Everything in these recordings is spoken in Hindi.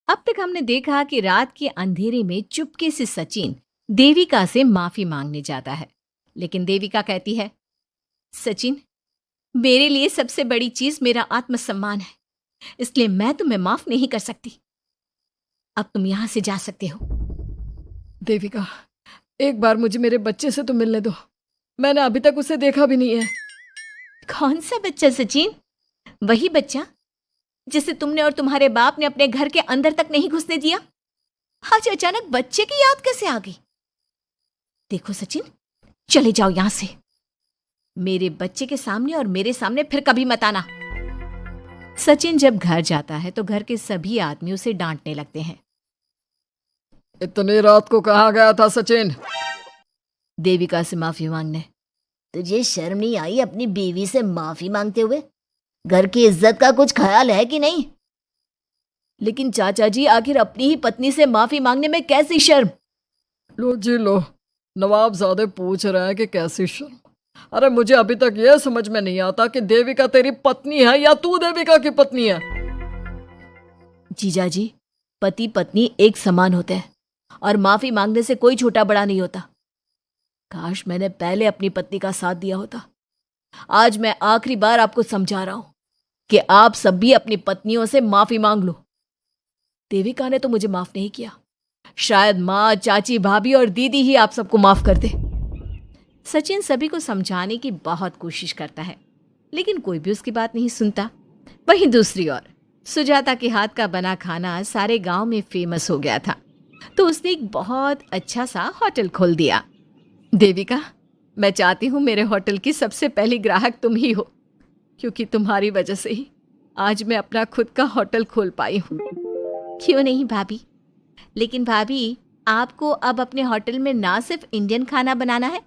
अब तक हमने देखा कि रात के अंधेरे में चुपके से सचिन देविका से माफी मांगने जाता है, लेकिन देविका कहती है, सचिन, मेरे लिए सबसे बड़ी चीज मेरा आत्मसम्मान है, इसलिए मैं तुम्हें माफ नहीं कर सकती। अब तुम यहां से जा सकते हो। देविका, एक बार मुझे मेरे बच्चे से तो मिलने दो। मैंने अभी तक उसे देखा भी नहीं है। कौन सा बच्चा सचिन? वही बच्चा जिसे तुमने और तुम्हारे बाप ने अपने घर के अंदर तक नहीं घुसने दिया। आज अचानक बच्चे की याद कैसे आ गई? देखो सचिन, चले जाओ यहां से। मेरे बच्चे के सामने और मेरे सामने फिर कभी मत आना। सचिन जब घर जाता है तो घर के सभी आदमी उसे डांटने लगते हैं। इतनी रात को कहाँ गया था सचिन? देविका से माफी मांगने। तुझे शर्म नहीं आई अपनी बीवी से माफी मांगते हुए? घर की इज्जत का कुछ ख्याल है कि नहीं? लेकिन चाचा जी, आखिर अपनी ही पत्नी से माफी मांगने में कैसी शर्म? लो जी लो, नवाबजादे पूछ रहे हैं कि कैसी शर्म। अरे मुझे अभी तक यह समझ में नहीं आता कि देविका तेरी पत्नी है या तू देविका की पत्नी है। जीजा जी, पति पत्नी एक समान होते हैं और माफी मांगने से कोई छोटा बड़ा नहीं होता। काश मैंने पहले अपनी पत्नी का साथ दिया होता। आज मैं आखिरी बार आपको समझा रहा हूं कि आप सब भी अपनी पत्नियों से माफी मांग लो। देविका ने तो मुझे माफ नहीं किया, शायद माँ, चाची, भाभी और दीदी ही आप सबको माफ कर दे। सचिन सभी को समझाने की बहुत कोशिश करता है, लेकिन कोई भी उसकी बात नहीं सुनता। वहीं दूसरी ओर सुजाता के हाथ का बना खाना सारे गांव में फेमस हो गया था, तो उसने एक बहुत अच्छा सा होटल खोल दिया। देविका, मैं चाहती हूँ मेरे होटल की सबसे पहली ग्राहक तुम ही हो, क्योंकि तुम्हारी वजह से ही आज मैं अपना खुद का होटल खोल पाई हूँ। क्यों नहीं भाभी? लेकिन भाभी, आपको अब अपने होटल में ना सिर्फ इंडियन खाना बनाना है,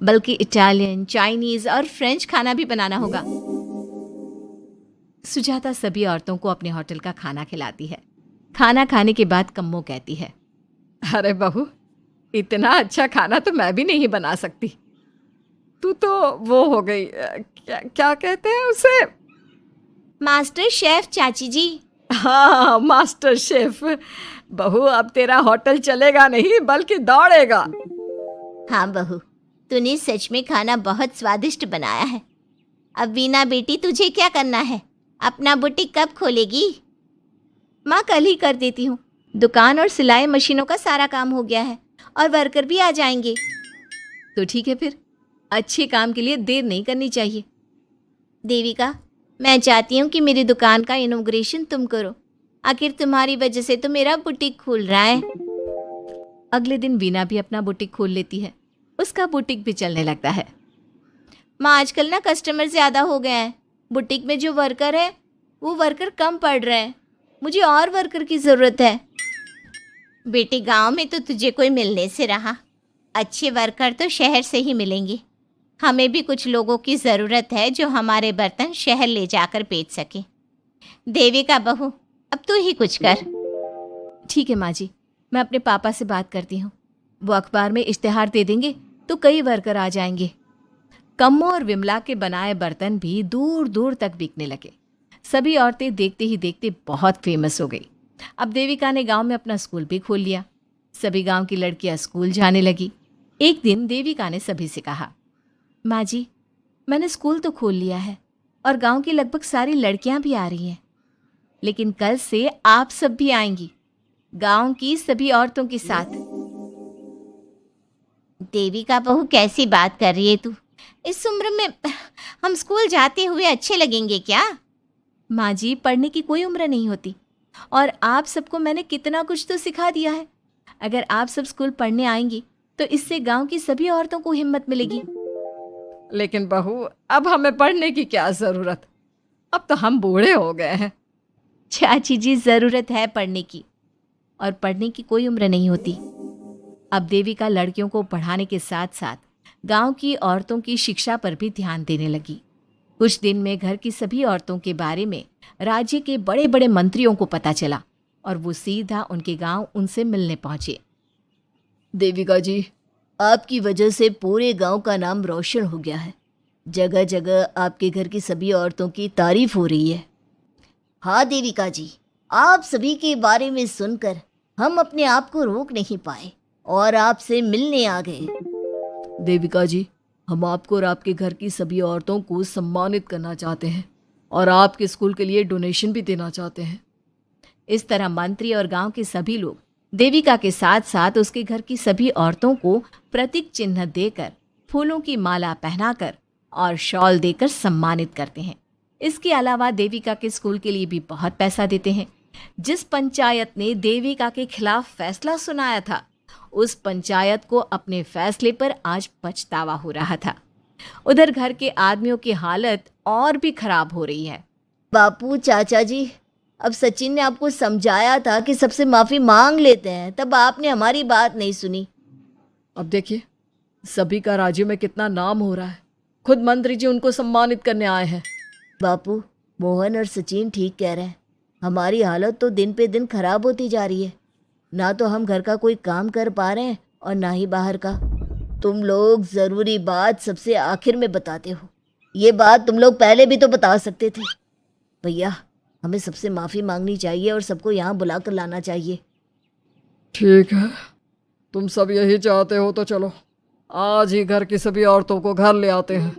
बल्कि इटालियन, चाइनीज और फ्रेंच खाना भी बनाना होगा। सुजाता सभी औरतों को अपने होटल का खाना खिलाती है। खाना खाने के बाद कम्मो कहती है, अरे बहू, इतना अच्छा खाना तो मैं भी नहीं बना सकती। तू तो वो हो गई, क्या कहते हैं उसे? मास्टर शेफ चाची जी। हाँ, मास्टर शेफ। बहू, अब तेरा होटल चलेगा नहीं बल्कि दौड़ेगा। हाँ बहू, तूने सच में खाना बहुत स्वादिष्ट बनाया है। अब वीना बेटी, तुझे क्या करना है? अपना बुटीक कब खोलेगी? माँ, कल ही कर देती हूँ। दुकान और सिलाई मशीनों का सारा काम हो गया है और वर्कर भी आ जाएंगे। तो ठीक है, फिर अच्छे काम के लिए देर नहीं करनी चाहिए। देविका, मैं चाहती हूँ कि मेरी दुकान का इनॉग्रेशन तुम करो। आखिर तुम्हारी वजह से तो मेरा बुटीक खुल रहा है। अगले दिन वीना भी अपना बुटीक खोल लेती है। उसका बुटीक भी चलने लगता है। माँ, आजकल ना कस्टमर ज़्यादा हो गए हैं। बुटीक में जो वर्कर है वो वर्कर कम पड़ रहे हैं। मुझे और वर्कर की ज़रूरत है। बेटी, गांव में तो तुझे कोई मिलने से रहा। अच्छे वर्कर तो शहर से ही मिलेंगे। हमें भी कुछ लोगों की ज़रूरत है जो हमारे बर्तन शहर ले जाकर बेच सके। देविका बहू, अब तू ही कुछ कर। ठीक है माँ जी, मैं अपने पापा से बात करती हूँ। वो अखबार में इश्तिहार दे देंगे तो कई वर्कर आ जाएंगे। कम्मो और विमला के बनाए बर्तन भी दूर दूर तक बिकने लगे। सभी औरतें देखते ही देखते बहुत फेमस हो गई। अब देविका ने गांव में अपना स्कूल भी खोल लिया। सभी गांव की लड़कियां स्कूल जाने लगी। एक दिन देविका ने सभी से कहा, माँ जी, मैंने स्कूल तो खोल लिया है और गांव की लगभग सारी लड़कियां भी आ रही हैं, लेकिन कल से आप सब भी आएंगी, गांव की सभी औरतों के साथ। देविका बहू, कैसी बात कर रही है तू? इस उम्र में हम स्कूल जाते हुए अच्छे लगेंगे क्या? माँ जी, पढ़ने की कोई उम्र नहीं होती और आप सबको मैंने कितना कुछ तो सिखा दिया है। अगर आप सब स्कूल पढ़ने आएंगी तो इससे गांव की सभी औरतों को हिम्मत मिलेगी। लेकिन बहू, अब हमें पढ़ने की क्या जरूरत? अब तो हम बूढ़े हो गए हैं। चाची जी, जरूरत है पढ़ने की, और पढ़ने की कोई उम्र नहीं होती। अब देविका लड़कियों को पढ़ाने के साथ साथ गांव की औरतों की शिक्षा पर भी ध्यान देने लगी। कुछ दिन में घर की सभी औरतों के बारे में राज्य के बड़े बड़े मंत्रियों को पता चला और वो सीधा उनके गांव उनसे मिलने पहुंचे। देविका जी, आपकी वजह से पूरे गांव का नाम रोशन हो गया है। जगह जगह आपके घर की सभी औरतों की तारीफ हो रही है। हाँ देविका जी, आप सभी के बारे में सुनकर हम अपने आप को रोक नहीं पाए और आपसे मिलने आ गए। देविका जी, हम आपको और आपके घर की सभी औरतों को सम्मानित करना चाहते हैं और आपके स्कूल के लिए डोनेशन भी देना चाहते हैं। इस तरह मंत्री और गांव के सभी लोग देविका के साथ साथ उसके घर की सभी औरतों को प्रतीक चिन्ह देकर, फूलों की माला पहनाकर और शॉल देकर सम्मानित करते हैं। इसके अलावा देविका के स्कूल के लिए भी बहुत पैसा देते हैं। जिस पंचायत ने देविका के खिलाफ फैसला सुनाया था, उस पंचायत को अपने फैसले पर आज पछतावा हो रहा था। उधर घर के आदमियों की हालत और भी खराब हो रही है। बापू, चाचा जी, अब सचिन ने आपको समझाया था कि सबसे माफ़ी मांग लेते हैं, तब आपने हमारी बात नहीं सुनी। अब देखिए, सभी का राज्य में कितना नाम हो रहा है। खुद मंत्री जी उनको सम्मानित करने आए हैं। बापू, मोहन और सचिन ठीक कह रहे हैं। हमारी हालत तो दिन पे दिन खराब होती जा रही है। ना तो हम घर का कोई काम कर पा रहे हैं और ना ही बाहर का। तुम लोग ज़रूरी बात सबसे आखिर में बताते हो। ये बात तुम लोग पहले भी तो बता सकते थे। भैया, हमें सबसे माफ़ी मांगनी चाहिए और सबको यहाँ बुला कर लाना चाहिए। ठीक है, तुम सब यही चाहते हो तो चलो, आज ही घर की सभी औरतों को घर ले आते हैं।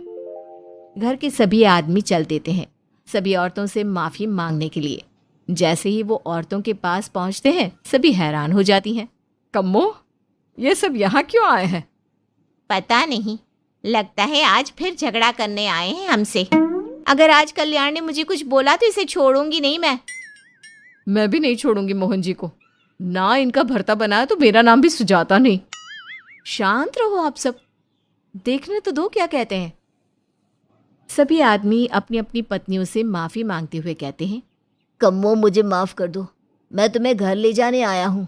घर के सभी आदमी चल देते हैं सभी औरतों से माफ़ी मांगने के लिए। जैसे ही वो औरतों के पास पहुंचते हैं, सभी हैरान हो जाती हैं। कम्मो, ये सब यहाँ क्यों आए हैं? पता नहीं, लगता है आज फिर झगड़ा करने आए हैं हमसे। अगर आज कल्याण ने मुझे कुछ बोला तो इसे छोड़ूंगी नहीं मैं। मैं भी नहीं छोड़ूंगी मोहन जी को। ना इनका भरता बनाया तो मेरा नाम भी सुजाता नहीं। शांत रहो आप सब, देखने तो दो क्या कहते हैं। सभी आदमी अपनी अपनी पत्नियों से माफ़ी मांगते हुए कहते हैं, कम्मो, मुझे माफ़ कर दो, मैं तुम्हें घर ले जाने आया हूँ।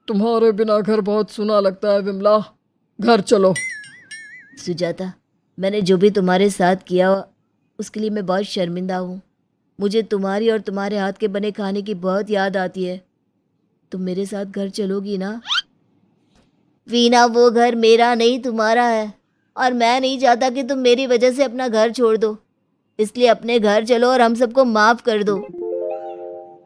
तुम्हारे बिना घर बहुत सुना लगता है विमला, घर चलो। सुजाता, मैंने जो भी तुम्हारे साथ किया उसके लिए मैं बहुत शर्मिंदा हूँ। मुझे तुम्हारी और तुम्हारे हाथ के बने खाने की बहुत याद आती है। तुम मेरे साथ घर चलोगी ना? वीना, वो घर मेरा नहीं तुम्हारा है और मैं नहीं चाहता कि तुम मेरी वजह से अपना घर छोड़ दो। इसलिए अपने घर चलो और हम सबको माफ़ कर दो।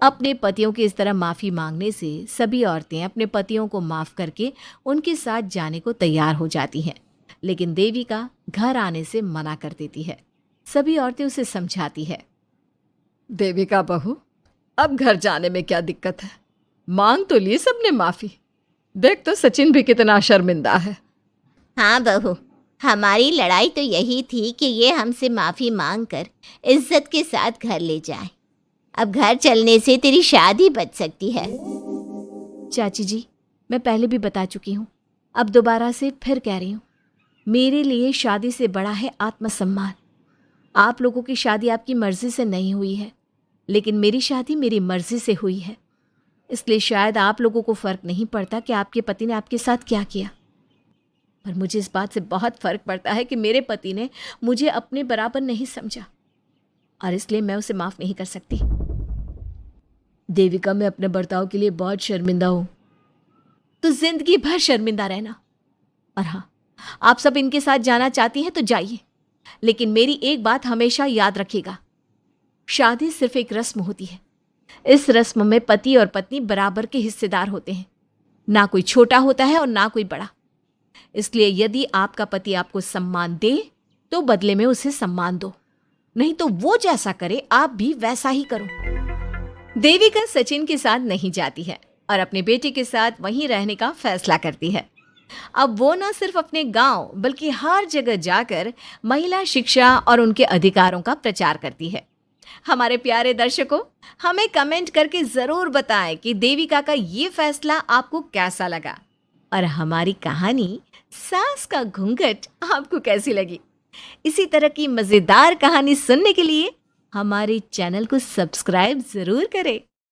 अपने पतियों की इस तरह माफ़ी मांगने से सभी औरतें अपने पतियों को माफ़ करके उनके साथ जाने को तैयार हो जाती हैं। लेकिन देविका घर आने से मना कर देती है। सभी औरतें उसे समझाती है, देविका बहू, अब घर जाने में क्या दिक्कत है? मांग तो ली सबने माफ़ी। देख तो सचिन भी कितना शर्मिंदा है। हाँ बहू, हमारी लड़ाई तो यही थी कि ये हमसे माफ़ी मांग कर इज्जत के साथ घर ले जाए। अब घर चलने से तेरी शादी बच सकती है। चाची जी, मैं पहले भी बता चुकी हूँ, अब दोबारा से फिर कह रही हूँ, मेरे लिए शादी से बड़ा है आत्मसम्मान। आप लोगों की शादी आपकी मर्जी से नहीं हुई है, लेकिन मेरी शादी मेरी मर्जी से हुई है। इसलिए शायद आप लोगों को फ़र्क नहीं पड़ता कि आपके पति ने आपके साथ क्या किया, पर मुझे इस बात से बहुत फ़र्क पड़ता है कि मेरे पति ने मुझे अपने बराबर नहीं समझा और इसलिए मैं उसे माफ़ नहीं कर सकती। देविका, मैं अपने बर्ताव के लिए बहुत शर्मिंदा हूँ। तो जिंदगी भर शर्मिंदा रहना। और हाँ, आप सब इनके साथ जाना चाहती हैं तो जाइए, लेकिन मेरी एक बात हमेशा याद रखिएगा, शादी सिर्फ एक रस्म होती है। इस रस्म में पति और पत्नी बराबर के हिस्सेदार होते हैं, ना कोई छोटा होता है और ना कोई बड़ा। इसलिए यदि आपका पति आपको सम्मान दे तो बदले में उसे सम्मान दो, नहीं तो वो जैसा करे आप भी वैसा ही करो। देविका सचिन के साथ नहीं जाती है और अपने बेटे के साथ वहीं रहने का फैसला करती है। अब वो न सिर्फ अपने गांव बल्कि हर जगह जाकर महिला शिक्षा और उनके अधिकारों का प्रचार करती है। हमारे प्यारे दर्शकों, हमें कमेंट करके ज़रूर बताएं कि देविका का ये फैसला आपको कैसा लगा और हमारी कहानी सास का घूंघट आपको कैसी लगी। इसी तरह की मज़ेदार कहानी सुनने के लिए हमारे चैनल को सब्सक्राइब ज़रूर करें।